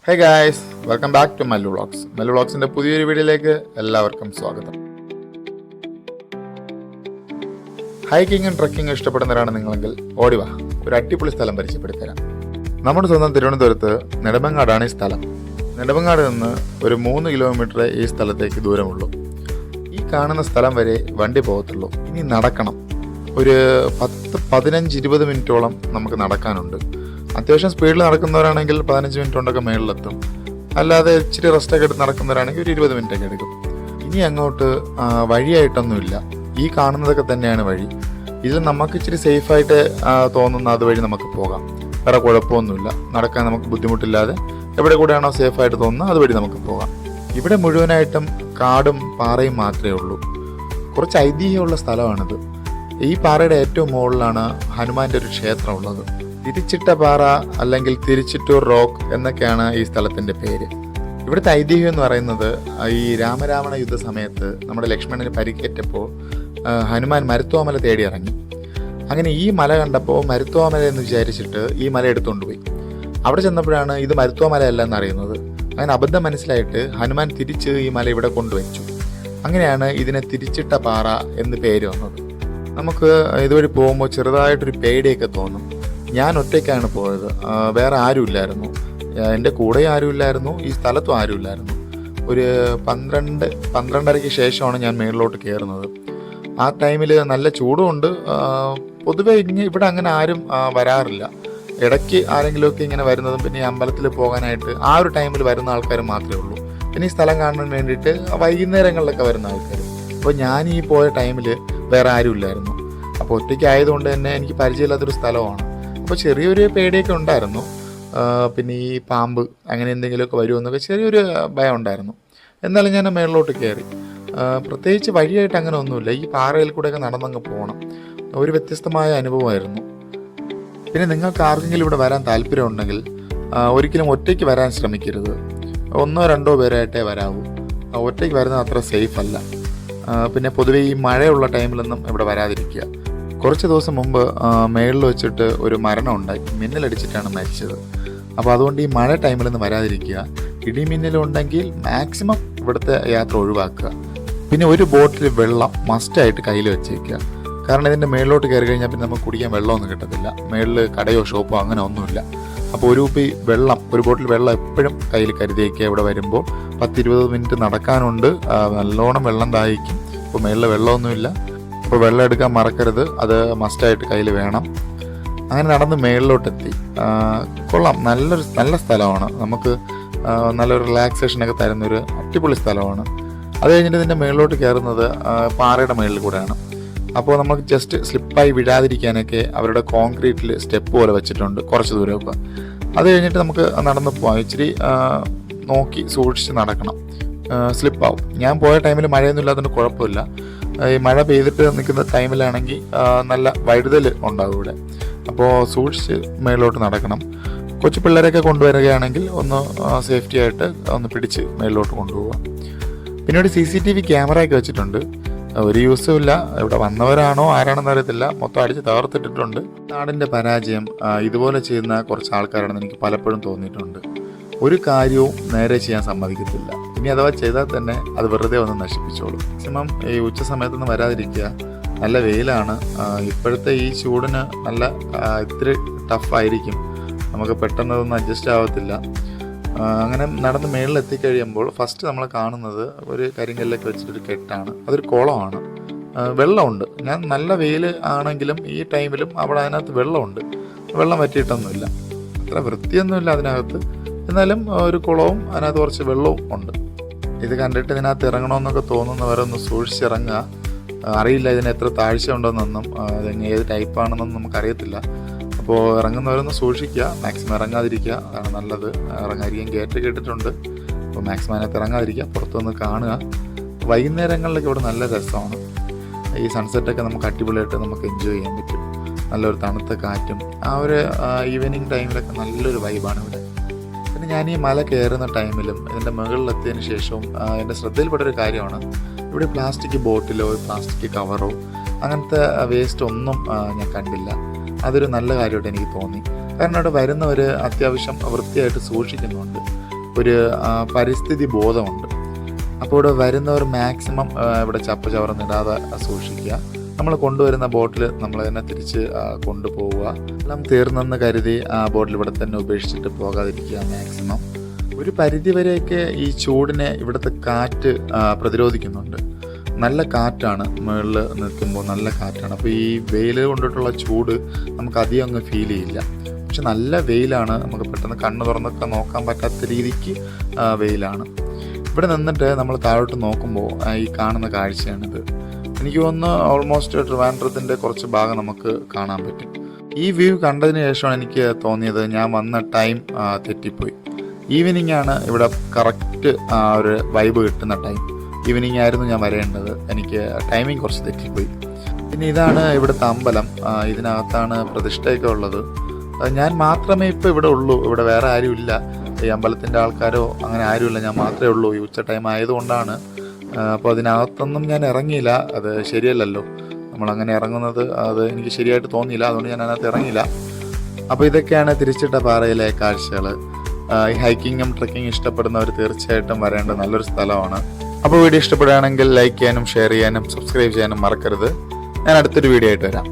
Hey guys, welcome back to Mallu vlogs. Mallu വ്ളോഗ്സിൻ്റെ പുതിയൊരു വീഡിയോയിലേക്ക് എല്ലാവർക്കും സ്വാഗതം. ഹൈക്കിങ്ങും ട്രക്കിങ്ങും ഇഷ്ടപ്പെടുന്നവരാണ് നിങ്ങളെങ്കിൽ ഓടിവാ, ഒരു അടിപൊളി സ്ഥലം പരിചയപ്പെടുത്തരാം. നമ്മുടെ സ്വന്തം തിരുവനന്തപുരത്ത് നെടുമങ്ങാടാണ് ഈ സ്ഥലം. നെടുമങ്ങാട് നിന്ന് ഒരു 3 കിലോമീറ്റർ ഈ സ്ഥലത്തേക്ക് ദൂരമുള്ളൂ. ഈ കാണുന്ന സ്ഥലം വരെ വണ്ടി പോകത്തുള്ളൂ. ഇനി നടക്കണം, ഒരു 10-15-20 മിനിറ്റോളം നമുക്ക് നടക്കാനുണ്ട്. അത്യാവശ്യം സ്പീഡിൽ നടക്കുന്നവരാണെങ്കിൽ 15 മിനിറ്റ് കൊണ്ടൊക്കെ മേളിലെത്തും. അല്ലാതെ ഇച്ചിരി റെസ്റ്റൊക്കെ എടുത്ത് നടക്കുന്നവരാണെങ്കിൽ ഒരു 20 മിനിറ്റൊക്കെ എടുക്കും. ഇനി അങ്ങോട്ട് വഴിയായിട്ടൊന്നുമില്ല, ഈ കാണുന്നതൊക്കെ തന്നെയാണ് വഴി. ഇത് നമുക്ക് ഇച്ചിരി സേഫായിട്ട് തോന്നുന്ന അതുവഴി നമുക്ക് പോകാം. വേറെ കുഴപ്പമൊന്നുമില്ല, നടക്കാൻ നമുക്ക് ബുദ്ധിമുട്ടില്ലാതെ എവിടെ കൂടെയാണോ സേഫായിട്ട് തോന്നുന്നത് അതുവഴി നമുക്ക് പോകാം. ഇവിടെ മുഴുവനായിട്ടും കാടും പാറയും മാത്രമേ ഉള്ളൂ. കുറച്ച് ഐതിഹ്യമുള്ള സ്ഥലമാണിത്. ഈ പാറയുടെ ഏറ്റവും മുകളിലാണ് ഹനുമാൻ്റെ ഒരു ക്ഷേത്രം ഉള്ളത്. തിരിച്ചിട്ട പാറ അല്ലെങ്കിൽ തിരിച്ചിട്ടൂർ റോക്ക് എന്നൊക്കെയാണ് ഈ സ്ഥലത്തിൻ്റെ പേര്. ഇവിടുത്തെ ഐതിഹ്യം എന്ന് പറയുന്നത്, ഈ രാമരാവണ യുദ്ധ സമയത്ത് നമ്മുടെ ലക്ഷ്മണന് പരിക്കേറ്റപ്പോൾ ഹനുമാൻ മരുത്വാമല തേടി ഇറങ്ങി. അങ്ങനെ ഈ മല കണ്ടപ്പോൾ മരുത്വാമല എന്ന് വിചാരിച്ചിട്ട് ഈ മല എടുത്തുകൊണ്ട് പോയി. അവിടെ ചെന്നപ്പോഴാണ് ഇത് മരുത്വാമലയല്ല എന്നറിയുന്നത്. അങ്ങനെ അബദ്ധം മനസ്സിലായിട്ട് ഹനുമാൻ തിരിച്ച് ഈ മല ഇവിടെ കൊണ്ടുവച്ചു. അങ്ങനെയാണ് ഇതിനെ തിരിച്ചിട്ട പാറ എന്ന് പേര് വന്നത്. നമുക്ക് ഇതുവഴി പോകുമ്പോൾ ചെറുതായിട്ടൊരു പേടിയൊക്കെ തോന്നും. ഞാൻ ഒറ്റയ്ക്കാണ് പോയത്, വേറെ ആരുമില്ലായിരുന്നു. എൻ്റെ കൂടെ ആരുമില്ലായിരുന്നു, ഈ സ്ഥലത്തും ആരുമില്ലായിരുന്നു. ഒരു 12-12:30 ശേഷമാണ് ഞാൻ മേളിലോട്ട് കയറുന്നത്. ആ ടൈമിൽ നല്ല ചൂടുമുണ്ട്. പൊതുവെ ഇവിടെ അങ്ങനെ ആരും വരാറില്ല. ഇടയ്ക്ക് ആരെങ്കിലുമൊക്കെ ഇങ്ങനെ വരുന്നതും പിന്നെ ഈ അമ്പലത്തിൽ പോകാനായിട്ട് ആ ഒരു ടൈമിൽ വരുന്ന ആൾക്കാർ മാത്രമേ ഉള്ളൂ. പിന്നെ ഈ സ്ഥലം കാണാൻ വേണ്ടിയിട്ട് വൈകുന്നേരങ്ങളിലൊക്കെ വരുന്ന ആൾക്കാർ. അപ്പോൾ ഞാൻ ഈ പോയ ടൈമിൽ വേറെ ആരുമില്ലായിരുന്നു. അപ്പോൾ ഒറ്റയ്ക്ക് ആയതുകൊണ്ട് തന്നെ എനിക്ക് പരിചയമില്ലാത്തൊരു സ്ഥലമാണ്. അപ്പോൾ ചെറിയൊരു പേടിയൊക്കെ ഉണ്ടായിരുന്നു. പിന്നെ ഈ പാമ്പ് അങ്ങനെ എന്തെങ്കിലുമൊക്കെ വരുമെന്നൊക്കെ ചെറിയൊരു ഭയം ഉണ്ടായിരുന്നു. എന്നാലും ഞാൻ മേളിലോട്ട് കയറി. പ്രത്യേകിച്ച് വഴിയായിട്ട് അങ്ങനെ ഒന്നുമില്ല, ഈ പാറയിൽ കൂടെയൊക്കെ നടന്നങ്ങ് പോകണം. ഒരു വ്യത്യസ്തമായ അനുഭവമായിരുന്നു. പിന്നെ നിങ്ങൾക്ക് ആർക്കെങ്കിലും ഇവിടെ വരാൻ താല്പര്യമുണ്ടെങ്കിൽ ഒരിക്കലും ഒറ്റയ്ക്ക് വരാൻ ശ്രമിക്കരുത്. 1-2 പേരായിട്ടേ വരാവൂ. ഒറ്റയ്ക്ക് വരുന്നത് അത്ര സേഫ് അല്ല. പിന്നെ പൊതുവേ ഈ മഴയുള്ള ടൈമിലൊന്നും ഇവിടെ വരാതിരിക്കുക. കുറച്ച് ദിവസം മുമ്പ് മേളിൽ വെച്ചിട്ട് ഒരു മരണം ഉണ്ടായി. മിന്നലടിച്ചിട്ടാണ് മരിച്ചത്. അപ്പോൾ അതുകൊണ്ട് ഈ മഴ ടൈമിലൊന്നും വരാതിരിക്കുക. ഇടിമിന്നലുണ്ടെങ്കിൽ മാക്സിമം ഇവിടുത്തെ യാത്ര ഒഴിവാക്കുക. പിന്നെ ഒരു ബോട്ടിൽ വെള്ളം മസ്റ്റായിട്ട് കയ്യിൽ വെച്ചേക്കുക. കാരണം ഇതിൻ്റെ മേളിലോട്ട് കയറി കഴിഞ്ഞാൽ പിന്നെ നമുക്ക് കുടിക്കാൻ വെള്ളമൊന്നും കിട്ടത്തില്ല. മേളിൽ കടയോ ഷോപ്പോ അങ്ങനെ ഒന്നുമില്ല. അപ്പോൾ ഒരു ബോട്ടിൽ വെള്ളം എപ്പോഴും കയ്യിൽ കരുതിയേക്കുക. ഇവിടെ വരുമ്പോൾ 10-20 മിനിറ്റ് നടക്കാനുണ്ട്, നല്ലോണം വെള്ളം ദാഹിക്കും. ഇപ്പോൾ മേളിൽ വെള്ളമൊന്നുമില്ല, അപ്പോൾ വെള്ളം എടുക്കാൻ മറക്കരുത്, അത് മസ്റ്റായിട്ട് കയ്യിൽ വേണം. അങ്ങനെ നടന്ന് മേളിലോട്ടെത്തി. കൊള്ളാം, നല്ല സ്ഥലമാണ്. നമുക്ക് നല്ലൊരു റിലാക്സേഷനൊക്കെ തരുന്നൊരു അടിപൊളി സ്ഥലമാണ്. അത് കഴിഞ്ഞിട്ട് ഇതിൻ്റെ മേളിലോട്ട് കയറുന്നത് പാറയുടെ മേളിൽ കൂടെയാണ്. അപ്പോൾ നമുക്ക് ജസ്റ്റ് സ്ലിപ്പായി വിടാതിരിക്കാനൊക്കെ അവരുടെ കോൺക്രീറ്റിൽ സ്റ്റെപ്പ് പോലെ വെച്ചിട്ടുണ്ട് കുറച്ച് ദൂരമൊക്കെ. അത് കഴിഞ്ഞിട്ട് നമുക്ക് നടന്ന് പോകാം. ഇച്ചിരി നോക്കി സൂക്ഷിച്ച് നടക്കണം, സ്ലിപ്പാവും. ഞാൻ പോയ ടൈമിൽ മഴയൊന്നും ഇല്ലാത്തതുകൊണ്ട് കുഴപ്പമില്ല. ഈ മഴ പെയ്തിട്ട് നിൽക്കുന്ന ടൈമിലാണെങ്കിൽ നല്ല വഴുതൽ ഉണ്ടാകും ഇവിടെ. അപ്പോൾ സൂക്ഷിച്ച് മേളിലോട്ട് നടക്കണം. കൊച്ചു പിള്ളേരൊക്കെ കൊണ്ടുവരികയാണെങ്കിൽ ഒന്ന് സേഫ്റ്റി ആയിട്ട് ഒന്ന് പിടിച്ച് മേളിലോട്ട് കൊണ്ടുപോകാം. പിന്നീട് CCTV ക്യാമറയൊക്കെ വെച്ചിട്ടുണ്ട്. ഒരു യൂസും ഇല്ല. ഇവിടെ വന്നവരാണോ ആരാണെന്ന് അറിയത്തില്ല, മൊത്തം അടിച്ച് തകർത്തിട്ടിട്ടുണ്ട്. നാടിൻ്റെ പരാജയം ഇതുപോലെ ചെയ്യുന്ന കുറച്ച് ആൾക്കാരാണെന്ന് എനിക്ക് പലപ്പോഴും തോന്നിയിട്ടുണ്ട്. ഒരു കാര്യവും നേരെ ചെയ്യാൻ സമ്മതിക്കത്തില്ല. ഇനി അഥവാ ചെയ്താൽ തന്നെ അത് വെറുതെ വന്ന് നശിപ്പിച്ചോളൂ. മാക്സിമം ഈ ഉച്ച സമയത്തൊന്നും വരാതിരിക്കുക. നല്ല വെയിലാണ്. ഇപ്പോഴത്തെ ഈ ചൂടിന് നല്ല ഇത്തിരി ടഫായിരിക്കും. നമുക്ക് പെട്ടെന്നതൊന്നും അഡ്ജസ്റ്റ് ആവത്തില്ല. അങ്ങനെ നടന്ന് മേളിൽ എത്തിക്കഴിയുമ്പോൾ ഫസ്റ്റ് നമ്മൾ കാണുന്നത് ഒരു കരിങ്കല്ലൊക്കെ വെച്ചിട്ടൊരു കെട്ടാണ്. അതൊരു കുളമാണ്. വെള്ളമുണ്ട്. ഞാൻ നല്ല വെയിൽ ആണെങ്കിലും ഈ ടൈമിലും അവിടെ അതിനകത്ത് വെള്ളമുണ്ട്. വെള്ളം വറ്റിയിട്ടൊന്നുമില്ല, അത്ര വൃത്തിയൊന്നുമില്ല അതിനകത്ത്. എന്നാലും ഒരു കുളവും അതിനകത്ത് കുറച്ച് വെള്ളവും ഉണ്ട്. ഇത് കണ്ടിട്ട് ഇതിനകത്ത് ഇറങ്ങണമെന്നൊക്കെ തോന്നുന്നവരൊന്ന് സൂക്ഷിച്ചിറങ്ങുക. അറിയില്ല ഇതിന് എത്ര താഴ്ച ഉണ്ടെന്നൊന്നും, ഏത് ടൈപ്പാണെന്നൊന്നും നമുക്കറിയത്തില്ല. അപ്പോൾ ഇറങ്ങുന്നവരൊന്ന് സൂക്ഷിക്കുക, മാക്സിമം ഇറങ്ങാതിരിക്കുക, അതാണ് നല്ലത്. ഇറങ്ങാതിരിക്കാൻ ഗേറ്റ് കേട്ടിട്ടുണ്ട്. അപ്പോൾ മാക്സിമം അതിനകത്ത് ഇറങ്ങാതിരിക്കുക, പുറത്തുനിന്ന് കാണുക. വൈകുന്നേരങ്ങളിലൊക്കെ ഇവിടെ നല്ല രസമാണ്. ഈ സൺസെറ്റൊക്കെ നമുക്ക് അടിപൊളിയായിട്ട് നമുക്ക് എൻജോയ് ചെയ്യാൻ പറ്റും. നല്ലൊരു തണുത്ത കാറ്റും ആ ഒരു ഈവനിങ് ടൈമിലൊക്കെ നല്ലൊരു വൈബാണ് ഇവിടെ. പിന്നെ ഞാൻ ഈ മല കയറുന്ന ടൈമിലും ഇതിൻ്റെ മുകളിലെത്തിയതിന് ശേഷവും എൻ്റെ ശ്രദ്ധയിൽപ്പെട്ടൊരു കാര്യമാണ്, ഇവിടെ പ്ലാസ്റ്റിക് ബോട്ടിലോ പ്ലാസ്റ്റിക് കവറോ അങ്ങനത്തെ വേസ്റ്റ് ഒന്നും ഞാൻ കണ്ടില്ല. അതൊരു നല്ല കാര്യമായിട്ട് എനിക്ക് തോന്നി. കാരണം അവിടെ വരുന്നവർ അത്യാവശ്യം വൃത്തിയായിട്ട് സൂക്ഷിക്കുന്നുണ്ട്, ഒരു പരിസ്ഥിതി ബോധമുണ്ട്. അപ്പോൾ ഇവിടെ വരുന്നവർ മാക്സിമം ഇവിടെ ചപ്പ് ചവറന്നിടാതെ സൂക്ഷിക്കുക. നമ്മൾ കൊണ്ടുവരുന്ന ബോട്ടിൽ നമ്മൾ തന്നെ തിരിച്ച് കൊണ്ടുപോവുക. എല്ലാം തീർന്നെന്ന് കരുതി ആ ബോട്ടിൽ ഇവിടെ തന്നെ ഉപേക്ഷിച്ചിട്ട് പോകാതിരിക്കുക മാക്സിമം. ഒരു പരിധിവരെയൊക്കെ ഈ ചൂടിനെ ഇവിടുത്തെ കാറ്റ് പ്രതിരോധിക്കുന്നുണ്ട്. നല്ല കാറ്റാണ്, മുകളിൽ നിൽക്കുമ്പോൾ നല്ല കാറ്റാണ്. അപ്പോൾ ഈ വെയിൽ കൊണ്ടിട്ടുള്ള ചൂട് നമുക്ക് അധികം അങ്ങ് ഫീൽ ചെയ്യില്ല. പക്ഷെ നല്ല വെയിലാണ്, നമുക്ക് പെട്ടെന്ന് കണ്ണ് തുറന്നൊക്കെ നോക്കാൻ പറ്റാത്ത രീതിക്ക് വെയിലാണ്. ഇവിടെ നിന്നിട്ട് നമ്മൾ താഴോട്ട് നോക്കുമ്പോൾ ഈ കാണുന്ന കാഴ്ചയാണിത്. എനിക്ക് തോന്നുന്നു ഓൾമോസ്റ്റ് ട്രിവാൻഡ്രത്തിൻ്റെ കുറച്ച് ഭാഗം നമുക്ക് കാണാൻ പറ്റും. ഈ വ്യൂ കണ്ടതിന് ശേഷമാണ് എനിക്ക് തോന്നിയത് ഞാൻ വന്ന ടൈം തെറ്റിപ്പോയി. ഈവനിങ് ആണ് ഇവിടെ കറക്റ്റ് ഒരു വൈബ് കിട്ടുന്ന ടൈം. ഈവനിങ് ആയിരുന്നു ഞാൻ വരേണ്ടത്, എനിക്ക് ടൈമിങ് കുറച്ച് തെറ്റിപ്പോയി. പിന്നെ ഇതാണ് ഇവിടുത്തെ അമ്പലം. ഇതിനകത്താണ് പ്രതിഷ്ഠയൊക്കെ ഉള്ളത്. ഞാൻ മാത്രമേ ഇപ്പോൾ ഇവിടെ ഉള്ളൂ, ഇവിടെ വേറെ ആരുമില്ല. ഈ അമ്പലത്തിൻ്റെ ആൾക്കാരോ അങ്ങനെ ആരുമില്ല, ഞാൻ മാത്രമേ ഉള്ളൂ. ഈ ഉച്ച ടൈം ആയതുകൊണ്ടാണ്. അപ്പോൾ അതിനകത്തൊന്നും ഞാൻ ഇറങ്ങിയില്ല, അത് ശരിയല്ലല്ലോ. നമ്മളങ്ങനെ ഇറങ്ങുന്നത് അത് എനിക്ക് ശരിയായിട്ട് തോന്നിയില്ല, അതുകൊണ്ട് ഞാൻ അതിനകത്ത് ഇറങ്ങിയില്ല. അപ്പോൾ ഇതൊക്കെയാണ് തിരിച്ചിട്ട പാറയിലെ കാഴ്ചകൾ. ഈ ഹൈക്കിങ്ങും ട്രെക്കിങ്ങും ഇഷ്ടപ്പെടുന്നവർ തീർച്ചയായിട്ടും വരേണ്ട നല്ലൊരു സ്ഥലമാണ്. അപ്പോൾ വീഡിയോ ഇഷ്ടപ്പെടുകയാണെങ്കിൽ ലൈക്ക് ചെയ്യാനും ഷെയർ ചെയ്യാനും സബ്സ്ക്രൈബ് ചെയ്യാനും മറക്കരുത്. ഞാൻ അടുത്തൊരു വീഡിയോ ആയിട്ട് വരാം.